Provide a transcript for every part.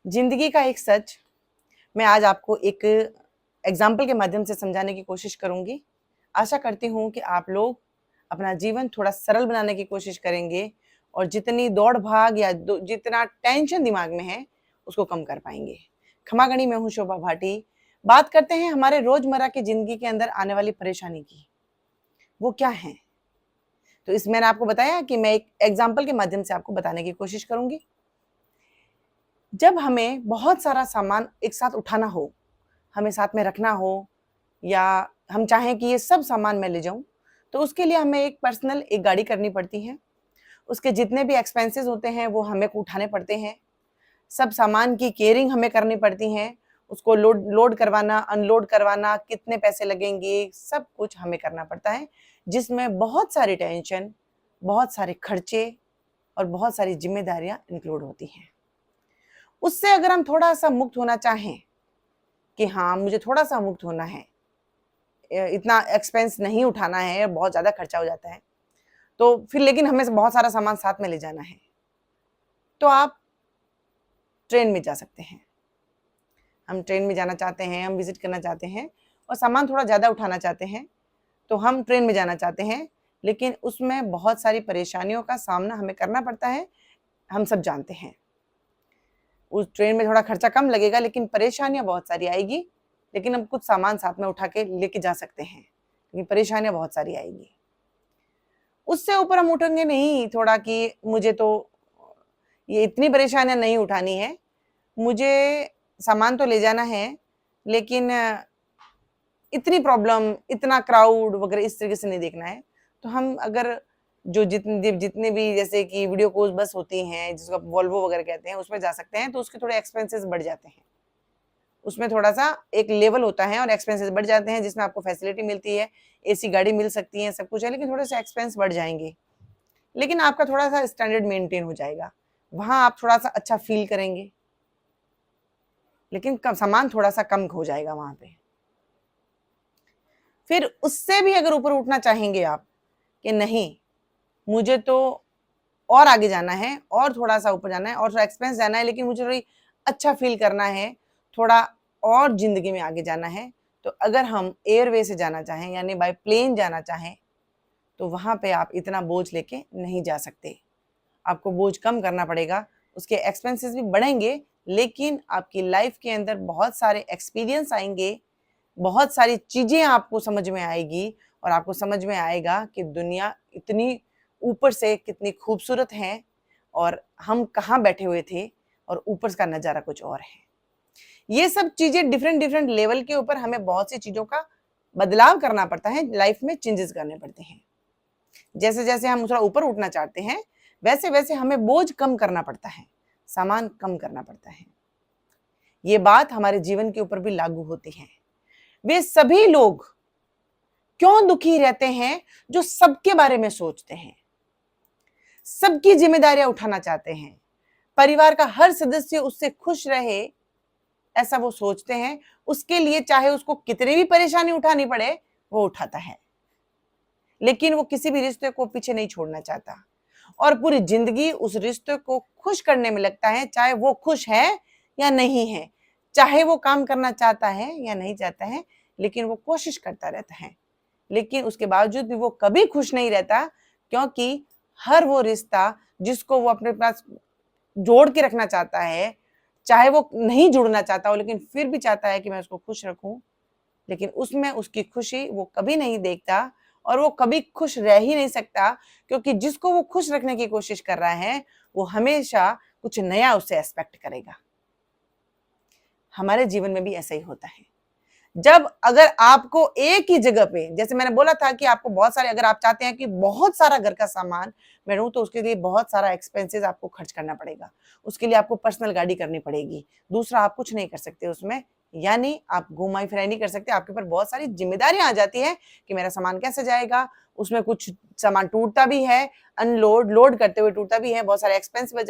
जिंदगी का एक सच मैं आज आपको एक एग्जाम्पल के माध्यम से समझाने की कोशिश करूंगी। आशा करती हूँ कि आप लोग अपना जीवन थोड़ा सरल बनाने की कोशिश करेंगे और जितनी दौड़ भाग या जितना टेंशन दिमाग में है उसको कम कर पाएंगे। खमागणी में हूँ शोभा भाटी। बात करते हैं हमारे रोजमर्रा की जिंदगी के अंदर आने वाली परेशानी की। वो क्या है? तो इस मैंने आपको बताया कि मैं एक एग्जाम्पल के माध्यम से आपको बताने की कोशिश करूंगी। जब हमें बहुत सारा सामान एक साथ उठाना हो, हमें साथ में रखना हो, या हम चाहें कि ये सब सामान मैं ले जाऊं, तो उसके लिए हमें एक पर्सनल एक गाड़ी करनी पड़ती है। उसके जितने भी एक्सपेंसेस होते हैं वो हमें उठाने पड़ते हैं। सब सामान की केयरिंग हमें करनी पड़ती है। उसको लोड लोड करवाना, अनलोड करवाना, कितने पैसे लगेंगे, सब कुछ हमें करना पड़ता है, जिसमें बहुत सारी टेंशन, बहुत सारे खर्चे और बहुत सारी जिम्मेदारियां इंक्लूड होती हैं। उससे अगर हम थोड़ा सा मुक्त होना चाहें कि हाँ मुझे थोड़ा सा मुक्त होना है, इतना एक्सपेंस नहीं उठाना है, बहुत ज़्यादा खर्चा हो जाता है, तो फिर लेकिन हमें बहुत सारा सामान साथ में ले जाना है, तो आप ट्रेन में जा सकते हैं। हम ट्रेन में जाना चाहते हैं, हम विजिट करना चाहते हैं और सामान थोड़ा ज़्यादा उठाना चाहते हैं, तो हम ट्रेन में जाना चाहते हैं, लेकिन उसमें बहुत सारी परेशानियों का सामना हमें करना पड़ता है। हम सब जानते हैं उस ट्रेन में थोड़ा खर्चा कम लगेगा लेकिन परेशानियां बहुत सारी आएगी। लेकिन हम कुछ सामान साथ में उठा के लेके जा सकते हैं, लेकिन परेशानियां बहुत सारी आएगी। उससे ऊपर हम उठेंगे नहीं थोड़ा कि मुझे तो ये इतनी परेशानियां नहीं उठानी है, मुझे सामान तो ले जाना है, लेकिन इतनी प्रॉब्लम, इतना क्राउड वगैरह इस तरीके से नहीं देखना है। तो हम अगर जो जितने भी जैसे कि वीडियो कोच बस होती हैं, जिसको आप वॉल्वो वगैरह कहते हैं, उसमें जा सकते हैं, तो उसके थोड़े एक्सपेंसेस बढ़ जाते हैं। उसमें थोड़ा सा एक लेवल होता है और एक्सपेंसेस बढ़ जाते हैं, जिसमें आपको फैसिलिटी मिलती है, एसी गाड़ी मिल सकती है, सब कुछ है, लेकिन थोड़े से एक्सपेंस बढ़ जाएंगे। लेकिन आपका थोड़ा सा स्टैंडर्ड मेंटेन हो जाएगा, वहां आप थोड़ा सा अच्छा फील करेंगे, लेकिन सामान थोड़ा सा कम हो जाएगा वहां पे। फिर उससे भी अगर ऊपर उठना चाहेंगे आप कि नहीं मुझे तो और आगे जाना है और थोड़ा सा ऊपर जाना है और थोड़ा एक्सपेंस जाना है, लेकिन मुझे थोड़ी अच्छा फील करना है, थोड़ा और जिंदगी में आगे जाना है, तो अगर हम एयरवे से जाना चाहें यानी बाय प्लेन जाना चाहें, तो वहां पे आप इतना बोझ लेके नहीं जा सकते। आपको बोझ कम करना पड़ेगा, उसके एक्सपेंसेस भी बढ़ेंगे, लेकिन आपकी लाइफ के अंदर बहुत सारे एक्सपीरियंस आएंगे, बहुत सारी चीजें आपको समझ में आएगी और आपको समझ में आएगा कि दुनिया इतनी ऊपर से कितनी खूबसूरत है और हम कहाँ बैठे हुए थे और ऊपर का नजारा कुछ और है। ये सब चीजें डिफरेंट डिफरेंट लेवल के ऊपर हमें बहुत सी चीजों का बदलाव करना पड़ता है, लाइफ में चेंजेस करने पड़ते हैं। जैसे जैसे हम थोड़ा ऊपर उठना चाहते हैं, वैसे वैसे हमें बोझ कम करना पड़ता है, सामान कम करना पड़ता है। ये बात हमारे जीवन के ऊपर भी लागू होती है। वे सभी लोग क्यों दुखी रहते हैं जो सबके बारे में सोचते हैं, सबकी जिम्मेदारियां उठाना चाहते हैं, परिवार का हर सदस्य उससे खुश रहे ऐसा वो सोचते हैं, उसके लिए चाहे उसको कितनी भी परेशानी उठानी पड़े वो उठाता है, लेकिन वो किसी भी रिश्ते को पीछे नहीं छोड़ना चाहता और पूरी जिंदगी उस रिश्ते को खुश करने में लगता है, चाहे वो खुश है या नहीं है, चाहे वो काम करना चाहता है या नहीं चाहता है, लेकिन वो कोशिश करता रहता है। लेकिन उसके बावजूद भी वो कभी खुश नहीं रहता, क्योंकि हर वो रिश्ता जिसको वो अपने पास जोड़ के रखना चाहता है, चाहे वो नहीं जुड़ना चाहता हो, लेकिन फिर भी चाहता है कि मैं उसको खुश रखूं, लेकिन उसमें उसकी खुशी वो कभी नहीं देखता और वो कभी खुश रह ही नहीं सकता, क्योंकि जिसको वो खुश रखने की कोशिश कर रहा है वो हमेशा कुछ नया उससे एक्सपेक्ट करेगा। हमारे जीवन में भी ऐसा ही होता है। जब अगर आपको एक ही जगह पे, जैसे मैंने बोला था कि आपको बहुत सारे, अगर आप चाहते हैं कि बहुत सारा घर का सामान मैं लूं, तो उसके लिए बहुत सारा एक्सपेंसेस आपको खर्च करना पड़ेगा, उसके लिए आपको पर्सनल गाड़ी करनी पड़ेगी। दूसरा, आप कुछ नहीं कर सकते उसमें, यानी आप घुमाई फिराई नहीं कर सकते, आपके ऊपर बहुत सारी जिम्मेदारियां आ जाती है कि मेरा सामान कैसे जाएगा। उसमें कुछ सामान टूटता भी है, अनलोड लोड करते हुए टूटता भी है, बहुत सारे एक्सपेंस बढ़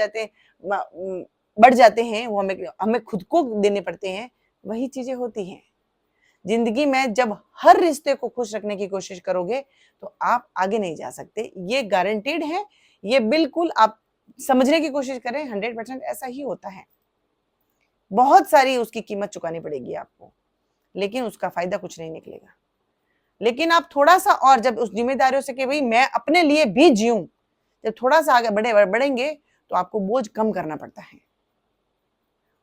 जाते हैं, वो हमें हमें खुद को देने पड़ते हैं। वही चीजें होती हैं जिंदगी में। जब हर रिश्ते को खुश रखने की कोशिश करोगे तो आप आगे नहीं जा सकते, ये गारंटीड है। ये बिल्कुल आप समझने की कोशिश करें, 100% ऐसा ही होता है। बहुत सारी उसकी कीमत चुकानी पड़ेगी आपको, लेकिन उसका फायदा कुछ नहीं निकलेगा। लेकिन आप थोड़ा सा और जब उस जिम्मेदारियों से कि भाई मैं अपने लिए भी जीऊं, जब थोड़ा सा आगे बढ़ेंगे तो आपको बोझ कम करना पड़ता है,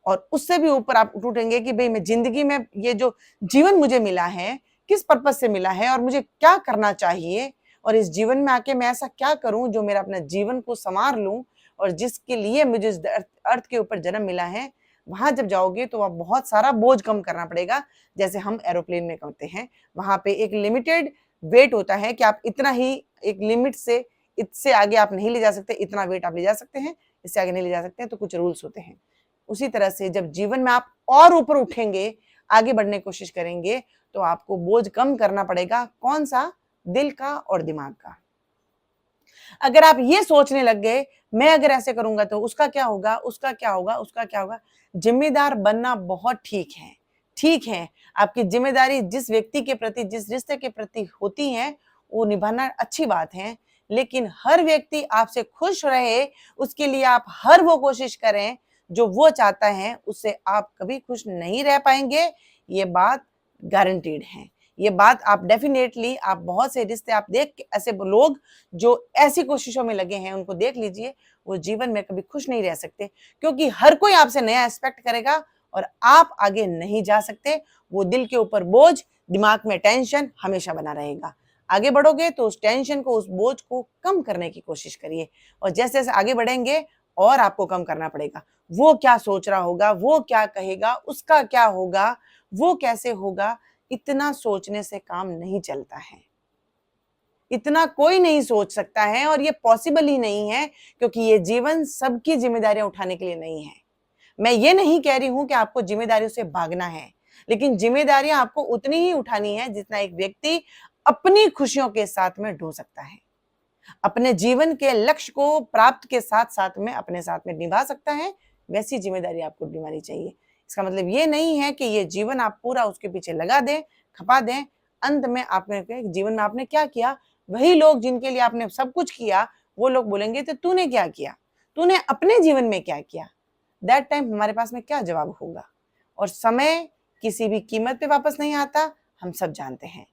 और उससे भी ऊपर आप उठेंगे कि भाई मैं जिंदगी में ये जो जीवन मुझे मिला है किस पर्पज से मिला है और मुझे क्या करना चाहिए, और इस जीवन में आके मैं ऐसा क्या करूं जो मेरा अपना जीवन को संवार लूं, और जिसके लिए मुझे इस अर्थ के ऊपर जन्म मिला है। वहां जब जाओगे तो आप बहुत सारा बोझ कम करना पड़ेगा, जैसे हम एरोप्लेन में करते हैं। वहां पे एक लिमिटेड वेट होता है कि आप इतना ही, एक लिमिट से इससे आगे आप नहीं ले जा सकते, इतना वेट आप ले जा सकते हैं, इससे आगे नहीं ले जा सकते हैं, तो कुछ रूल्स होते हैं। उसी तरह से जब जीवन में आप और ऊपर उठेंगे, आगे बढ़ने की कोशिश करेंगे, तो आपको बोझ कम करना पड़ेगा। कौन सा? दिल का और दिमाग का। अगर आप ये सोचने लग गए मैं अगर ऐसे करूंगा तो उसका क्या होगा, उसका क्या होगा, उसका क्या होगा। जिम्मेदार बनना बहुत ठीक है, ठीक है, आपकी जिम्मेदारी जिस व्यक्ति के प्रति, जिस रिश्ते के प्रति होती है वो निभाना अच्छी बात है, लेकिन हर व्यक्ति आपसे खुश रहे उसके लिए आप हर वो कोशिश करें जो वो चाहता है, उससे आप कभी खुश नहीं रह पाएंगे। ये बात गारंटीड है। ये बात आप डेफिनेटली, आप बहुत से रिश्ते आप देख के, ऐसे लोग जो ऐसी कोशिशों में लगे हैं उनको देख लीजिए, वो जीवन में कभी खुश नहीं रह सकते, क्योंकि हर कोई आपसे नया एक्सपेक्ट करेगा और आप आगे नहीं जा सकते। वो दिल के ऊपर बोझ, दिमाग में टेंशन हमेशा बना रहेगा। आगे बढ़ोगे तो उस टेंशन को, उस बोझ को कम करने की कोशिश करिए, और जैसे जैसे आगे बढ़ेंगे और आपको कम करना पड़ेगा। वो क्या सोच रहा होगा, वो क्या कहेगा, उसका क्या होगा, वो कैसे होगा, इतना सोचने से काम नहीं चलता है। इतना कोई नहीं सोच सकता है, और ये पॉसिबल ही नहीं है, क्योंकि ये जीवन सबकी जिम्मेदारियां उठाने के लिए नहीं है। मैं ये नहीं कह रही हूं कि आपको जिम्मेदारियों से भागना है, लेकिन जिम्मेदारियां आपको उतनी ही उठानी है जितना एक व्यक्ति अपनी खुशियों के साथ में ढो सकता है, अपने जीवन के लक्ष्य को प्राप्त के साथ साथ में अपने साथ में निभा सकता है। वैसी जिम्मेदारी आपको निभानी चाहिए। इसका मतलब ये नहीं है कि ये जीवन आप पूरा उसके पीछे लगा दें, खपा दें। अंत में आपने जीवन में आपने क्या किया, वही लोग जिनके लिए आपने सब कुछ किया, वो लोग बोलेंगे तो तूने क्या किया, तूने अपने जीवन में क्या किया। दैट टाइम हमारे पास में क्या जवाब होगा। और समय किसी भी कीमत पे वापस नहीं आता, हम सब जानते हैं।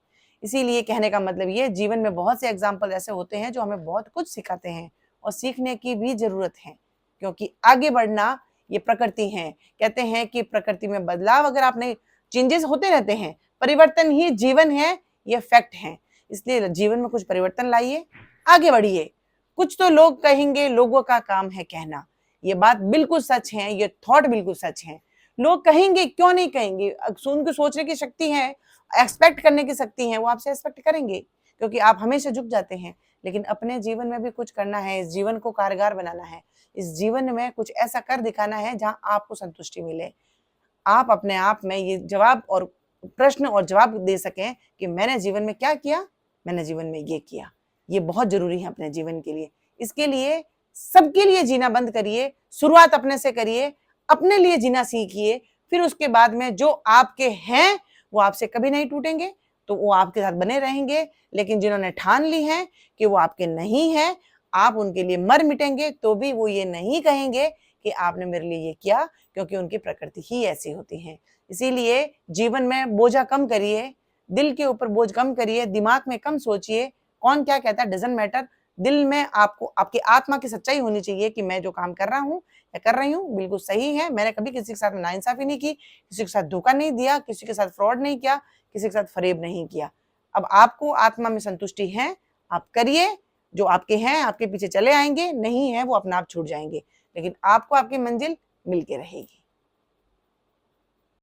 इसीलिए कहने का मतलब ये, जीवन में बहुत से एग्जाम्पल ऐसे होते हैं जो हमें बहुत कुछ सिखाते हैं, और सीखने की भी जरूरत है, क्योंकि आगे बढ़ना ये प्रकृति है। कहते हैं कि प्रकृति में बदलाव अगर आप नहीं, चेंजेस होते रहते हैं, परिवर्तन ही जीवन है, ये फैक्ट है। इसलिए जीवन में कुछ परिवर्तन लाइए, आगे बढ़िए। कुछ तो लोग कहेंगे, लोगों का काम है कहना, ये बात बिल्कुल सच है, ये थॉट बिल्कुल सच है। लोग कहेंगे, क्यों नहीं कहेंगे, उनकी सोचने की शक्ति है, एक्सपेक्ट करने की शक्ति है, वो आपसे एक्सपेक्ट करेंगे, क्योंकि आप हमेशा झुक जाते हैं। लेकिन अपने जीवन में भी कुछ करना है, इस जीवन को कारगर बनाना है, इस जीवन में कुछ ऐसा कर दिखाना है जहां आपको संतुष्टि मिले। आप अपने आप में ये जवाब और प्रश्न और जवाब दे सकें कि मैंने जीवन में क्या किया, मैंने जीवन में ये किया। ये बहुत जरूरी है अपने जीवन के लिए। इसके लिए सबके लिए जीना बंद करिए, शुरुआत अपने से करिए, अपने लिए जीना सीखिए। फिर उसके बाद में जो आपके हैं वो आपसे कभी नहीं टूटेंगे, तो वो आपके साथ बने रहेंगे। लेकिन जिन्होंने ठान ली है कि वो आपके नहीं है, आप उनके लिए मर मिटेंगे तो भी वो ये नहीं कहेंगे कि आपने मेरे लिए ये किया, क्योंकि उनकी प्रकृति ही ऐसी होती है। इसीलिए जीवन में बोझा कम करिए, दिल के ऊपर बोझ कम करिए, दिमाग में कम सोचिए, कौन क्या कहता है डजंट मैटर। दिल में आपको, आपकी आत्मा की सच्चाई होनी चाहिए कि मैं जो काम कर रहा हूँ या कर रही हूँ बिल्कुल सही है। मैंने कभी किसी के साथ नाइंसाफी नहीं की, किसी के साथ धोखा नहीं दिया, किसी के साथ फ्रॉड नहीं किया, किसी के साथ फरेब नहीं किया। अब आपको आत्मा में संतुष्टि है, आप करिए। जो आपके हैं आपके पीछे चले आएंगे, नहीं है वो अपने आप छूट जाएंगे, लेकिन आपको आपकी मंजिल मिलके रहेगी।